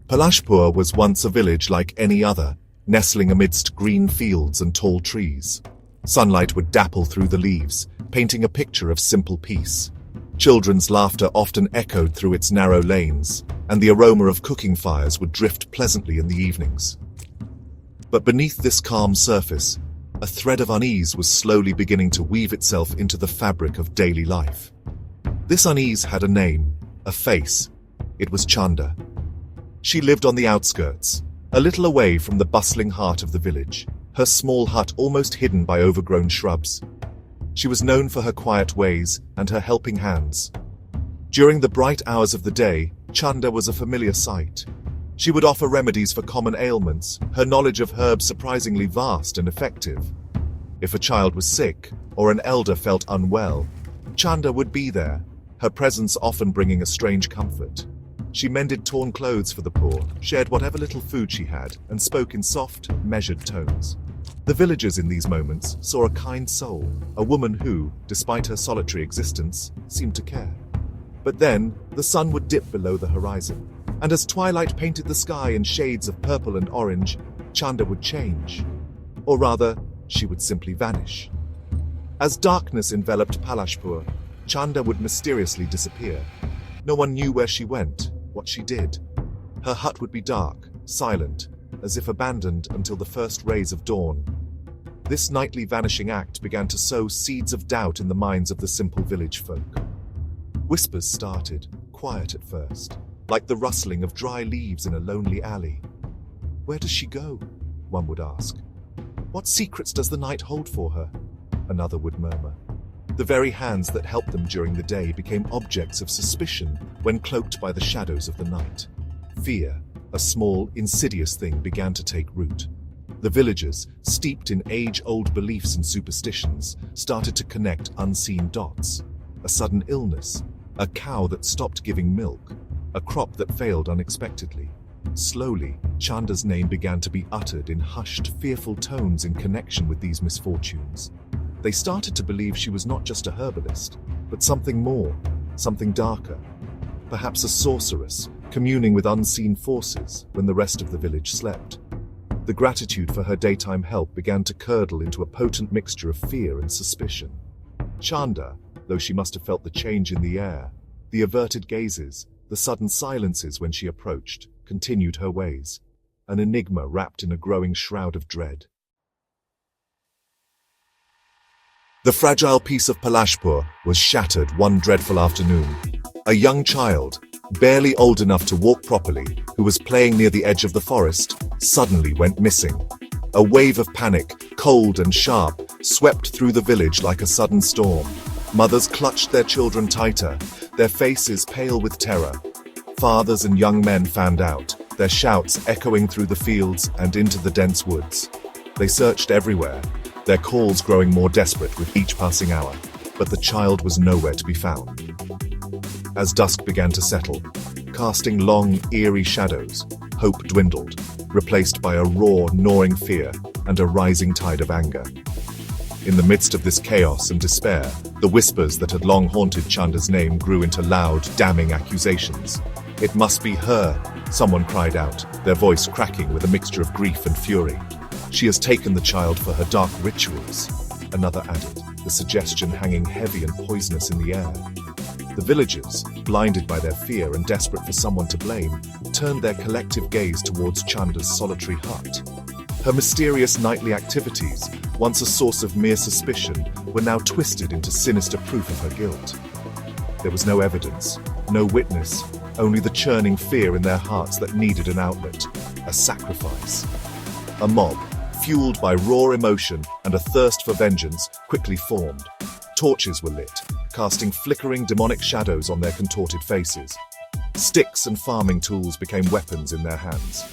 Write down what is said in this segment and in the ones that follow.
Palashpur was once a village like any other, nestling amidst green fields and tall trees. Sunlight would dapple through the leaves, painting a picture of simple peace. Children's laughter often echoed through its narrow lanes, and the aroma of cooking fires would drift pleasantly in the evenings. But beneath this calm surface, a thread of unease was slowly beginning to weave itself into the fabric of daily life. This unease had a name, a face. It was Chanda. She lived on the outskirts, a little away from the bustling heart of the village, her small hut almost hidden by overgrown shrubs. She was known for her quiet ways and her helping hands. During the bright hours of the day, Chanda was a familiar sight. She would offer remedies for common ailments, her knowledge of herbs surprisingly vast and effective. If a child was sick or an elder felt unwell, Chanda would be there, her presence often bringing a strange comfort. She mended torn clothes for the poor, shared whatever little food she had, and spoke in soft, measured tones. The villagers in these moments saw a kind soul, a woman who, despite her solitary existence, seemed to care. But then, the sun would dip below the horizon, and as twilight painted the sky in shades of purple and orange, Chanda would change. Or rather, she would simply vanish. As darkness enveloped Palashpur, Chanda would mysteriously disappear. No one knew where she went, what she did. Her hut would be dark, silent, as if abandoned until the first rays of dawn. This nightly vanishing act began to sow seeds of doubt in the minds of the simple village folk. Whispers started, quiet at first, like the rustling of dry leaves in a lonely alley. "Where does she go?" one would ask. "What secrets does the night hold for her?" another would murmur. The very hands that helped them during the day became objects of suspicion when cloaked by the shadows of the night. Fear, a small, insidious thing, began to take root. The villagers, steeped in age-old beliefs and superstitions, started to connect unseen dots. A sudden illness, a cow that stopped giving milk, a crop that failed unexpectedly. Slowly, Chanda's name began to be uttered in hushed, fearful tones in connection with these misfortunes. They started to believe she was not just a herbalist, but something more, something darker. Perhaps a sorceress, communing with unseen forces when the rest of the village slept. The gratitude for her daytime help began to curdle into a potent mixture of fear and suspicion. Chanda, though she must have felt the change in the air, the averted gazes, the sudden silences when she approached, continued her ways, an enigma wrapped in a growing shroud of dread. The fragile peace of Palashpur was shattered one dreadful afternoon. A young child, barely old enough to walk properly, who was playing near the edge of the forest, suddenly went missing. A wave of panic, cold and sharp, swept through the village like a sudden storm. Mothers clutched their children tighter, their faces pale with terror. Fathers and young men fanned out, their shouts echoing through the fields and into the dense woods. They searched everywhere, their calls growing more desperate with each passing hour, but the child was nowhere to be found. As dusk began to settle, casting long, eerie shadows, hope dwindled, replaced by a raw, gnawing fear and a rising tide of anger. In the midst of this chaos and despair, the whispers that had long haunted Chanda's name grew into loud, damning accusations. "It must be her," someone cried out, their voice cracking with a mixture of grief and fury. "She has taken the child for her dark rituals," another added, the suggestion hanging heavy and poisonous in the air. The villagers, blinded by their fear and desperate for someone to blame, turned their collective gaze towards Chanda's solitary hut. Her mysterious nightly activities, once a source of mere suspicion, were now twisted into sinister proof of her guilt. There was no evidence, no witness, only the churning fear in their hearts that needed an outlet, a sacrifice. A mob, fueled by raw emotion and a thirst for vengeance, quickly formed. Torches were lit, casting flickering demonic shadows on their contorted faces. Sticks and farming tools became weapons in their hands.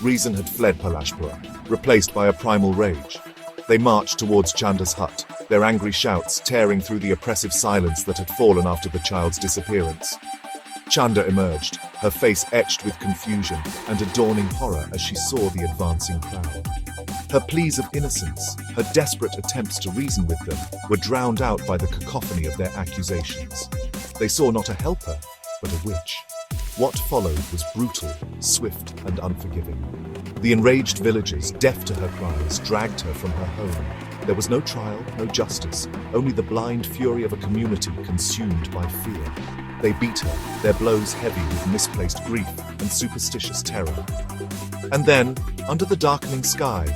Reason had fled Palashpur, replaced by a primal rage. They marched towards Chanda's hut, their angry shouts tearing through the oppressive silence that had fallen after the child's disappearance. Chanda emerged, her face etched with confusion and a dawning horror as she saw the advancing crowd. Her pleas of innocence, her desperate attempts to reason with them, were drowned out by the cacophony of their accusations. They saw not a helper, but a witch. What followed was brutal, swift, and unforgiving. The enraged villagers, deaf to her cries, dragged her from her home. There was no trial, no justice, only the blind fury of a community consumed by fear. They beat her, their blows heavy with misplaced grief and superstitious terror. And then, under the darkening sky,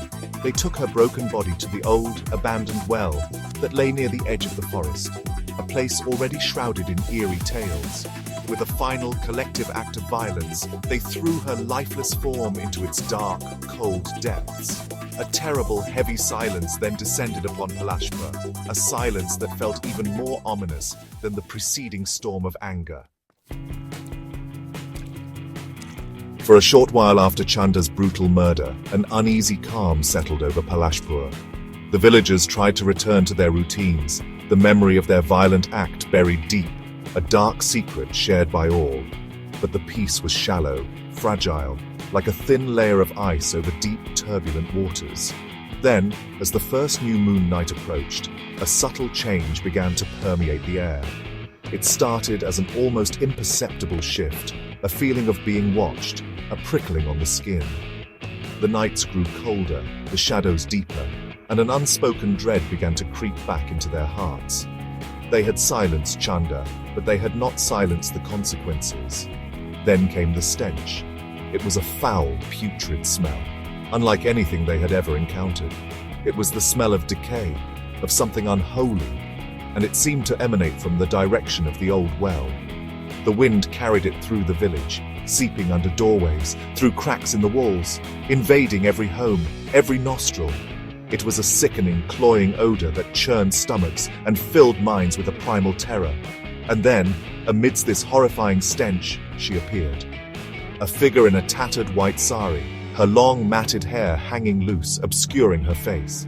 they took her broken body to the old, abandoned well that lay near the edge of the forest, a place already shrouded in eerie tales. With a final collective act of violence, they threw her lifeless form into its dark, cold depths. A terrible, heavy silence then descended upon Palashpur, a silence that felt even more ominous than the preceding storm of anger. For a short while after Chanda's brutal murder, an uneasy calm settled over Palashpur. The villagers tried to return to their routines, the memory of their violent act buried deep, a dark secret shared by all. But the peace was shallow, fragile, like a thin layer of ice over deep, turbulent waters. Then, as the first new moon night approached, a subtle change began to permeate the air. It started as an almost imperceptible shift, a feeling of being watched, a prickling on the skin. The nights grew colder, the shadows deeper, and an unspoken dread began to creep back into their hearts. They had silenced Chanda, but they had not silenced the consequences. Then came the stench. It was a foul, putrid smell, unlike anything they had ever encountered. It was the smell of decay, of something unholy, and it seemed to emanate from the direction of the old well. The wind carried it through the village, seeping under doorways, through cracks in the walls, invading every home, every nostril. It was a sickening, cloying odor that churned stomachs and filled minds with a primal terror. And then, amidst this horrifying stench, she appeared. A figure in a tattered white sari, her long matted hair hanging loose, obscuring her face.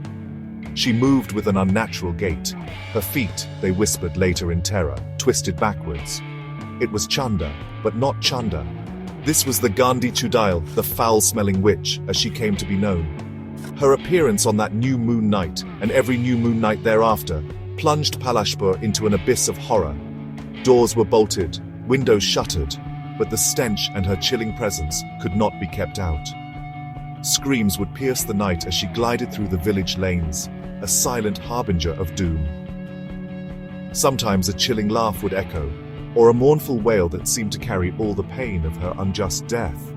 She moved with an unnatural gait. Her feet, they whispered later in terror, twisted backwards. It was Chanda, but not Chanda. This was the Gandhi Chudail, the foul-smelling witch, as she came to be known. Her appearance on that new moon night, and every new moon night thereafter, plunged Palashpur into an abyss of horror. Doors were bolted, windows shuttered, but the stench and her chilling presence could not be kept out. Screams would pierce the night as she glided through the village lanes, a silent harbinger of doom. Sometimes a chilling laugh would echo, or a mournful wail that seemed to carry all the pain of her unjust death.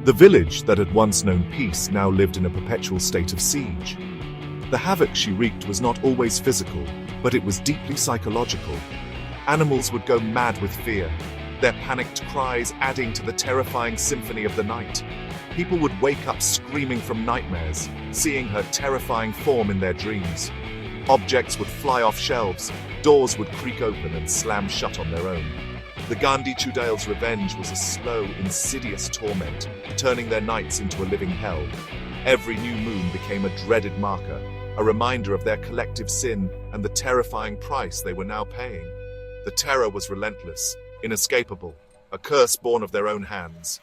The village that had once known peace now lived in a perpetual state of siege. The havoc she wreaked was not always physical, but it was deeply psychological. Animals would go mad with fear, their panicked cries adding to the terrifying symphony of the night. People would wake up screaming from nightmares, seeing her terrifying form in their dreams. Objects would fly off shelves, doors would creak open and slam shut on their own. The Gandhi Chudail's revenge was a slow, insidious torment, turning their nights into a living hell. Every new moon became a dreaded marker, a reminder of their collective sin and the terrifying price they were now paying. The terror was relentless, inescapable, a curse born of their own hands.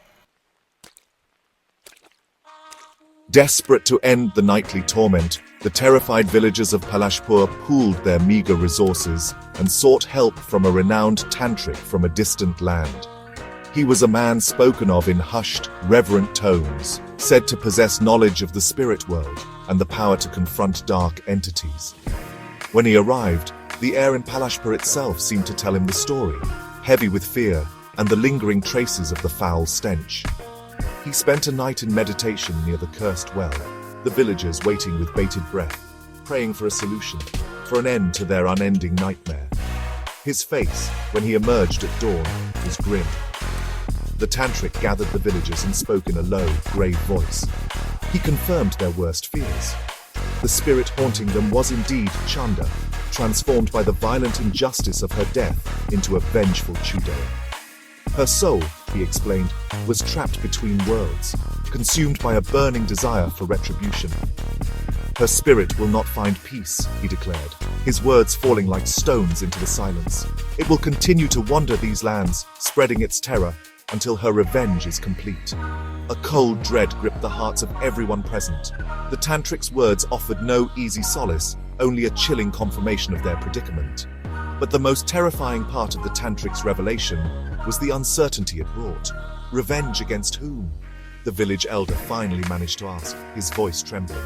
Desperate to end the nightly torment, the terrified villagers of Palashpur pooled their meager resources and sought help from a renowned tantric from a distant land. He was a man spoken of in hushed, reverent tones, said to possess knowledge of the spirit world and the power to confront dark entities. When he arrived, the air in Palashpur itself seemed to tell him the story, heavy with fear and the lingering traces of the foul stench. He spent a night in meditation near the cursed well, the villagers waiting with bated breath, praying for a solution, for an end to their unending nightmare. His face, when he emerged at dawn, was grim. The tantric gathered the villagers and spoke in a low, grave voice. He confirmed their worst fears. The spirit haunting them was indeed Chanda, transformed by the violent injustice of her death into a vengeful Chudail. Her soul, he explained, was trapped between worlds, consumed by a burning desire for retribution. Her spirit will not find peace, he declared, his words falling like stones into the silence. It will continue to wander these lands, spreading its terror, until her revenge is complete. A cold dread gripped the hearts of everyone present. The tantric's words offered no easy solace, only a chilling confirmation of their predicament. But the most terrifying part of the tantric's revelation was the uncertainty it brought. Revenge against whom? The village elder finally managed to ask, his voice trembling.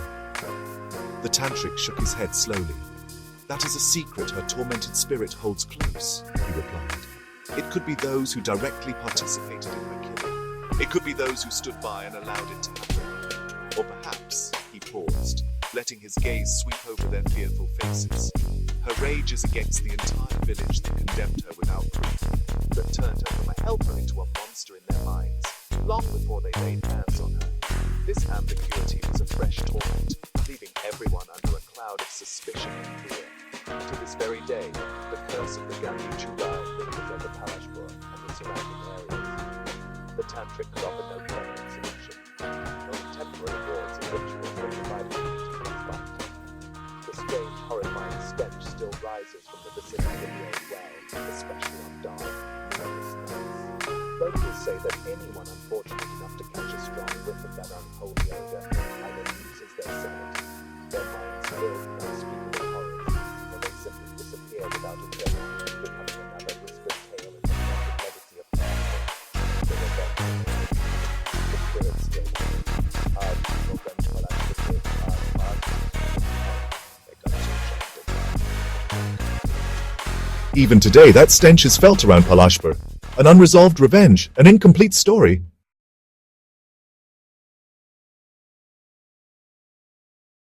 The tantric shook his head slowly. That is a secret her tormented spirit holds close, he replied. It could be those who directly participated in her killing. It could be those who stood by and allowed it to happen. Or perhaps, he paused, letting his gaze sweep over their fearful faces. Her rage is against the entire village that condemned her without proof, that turned her from a helper into a monster in their minds, long before they laid hands on her. This ambiguity was a fresh torment, leaving everyone under a cloud of suspicion and fear. To this very day, the curse of the chanda lingers over Palashpur and the surrounding areas. The tantric could offer no permanent solution. Only temporary wards and rituals were provided to the fight. The strange, horrifying stench still rises from the vicinity of the old well, especially on dark, moonless nights. Locals say that anyone unfortunate enough to catch a strong whiff of that unholy odor either loses their sanity, their minds filled with unspeakable horrors, or they simply disappear without a trace, becoming another whispered tale in the haunted legacy of Palashpur. The revenge. The spirits still live. Our people revenge Palashpur is our they got too Even today, that stench is felt around Palashpur. An unresolved revenge, an incomplete story.